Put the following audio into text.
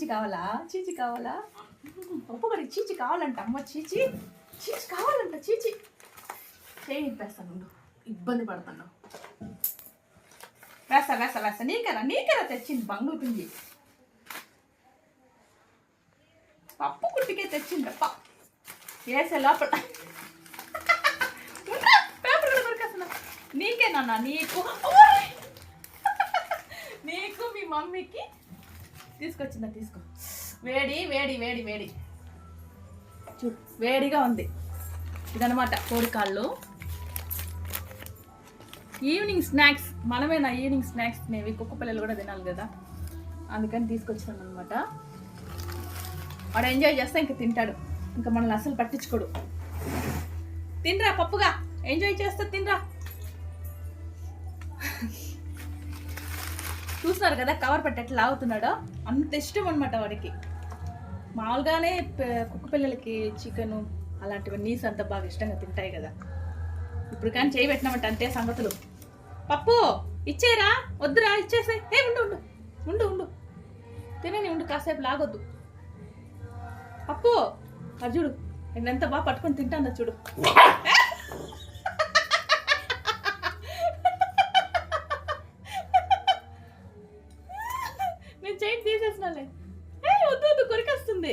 చీచి కావాలా? చీచి కావాలా? ఒప్పుకోడికి చీచి కావాలంట. అమ్మ చీచి చీచి కావాలంట. చీచి చేయి నింపేస్తాను, ఇబ్బంది పడుతున్నావు. వేస్తా నీకరా తెచ్చింది బంగుళ పిండి. పప్పు కుట్టికే తెచ్చిందప్ప. వేసే లోపల పేపర్ కూడా దొరికేస్తున్నా. నీకేనన్నా? నీకు నీకు మీ మమ్మీకి తీసుకొచ్చిందా? తీసుకో. వేడి వేడి వేడి వేడి చూడు, వేడిగా ఉంది. ఇదనమాట కోడికాళ్ళు. ఈవినింగ్ స్నాక్స్ మనమేనా? ఈవినింగ్ స్నాక్స్ తినేవి కుక్క పిల్లలు కూడా తినాలి కదా, అందుకని తీసుకొచ్చాను అనమాట. వాడు ఎంజాయ్ చేస్తే ఇంక తింటాడు, ఇంకా మనల్ని అసలు పట్టించుకోడు. తినరా పప్పుగా, ఎంజాయ్ చేస్తే తినరా. చూస్తున్నారు కదా కవర్ పెట్టి ఎట్లా లాగుతున్నాడో, అంత ఇష్టం అనమాట వాడికి. మామూలుగానే కుక్క పిల్లలకి చికెను అలాంటివి నీసు అంత బాగా ఇష్టంగా తింటాయి కదా. ఇప్పుడు కానీ చేయి పెట్టినామంటే అంతే సంగతులు. పప్పు ఇచ్చేరా? వద్దురా, ఇచ్చేసాయి. ఉండు ఉండు ఉండు ఉండు తినని ఉండు, కాసేపు లాగొద్దు. పప్పు అది చూడు ఎంత బాగా పట్టుకొని తింటాందా చూడు. నేను చేయి తీసేసినాలే. వద్దు వద్దు, కొరికేస్తుంది.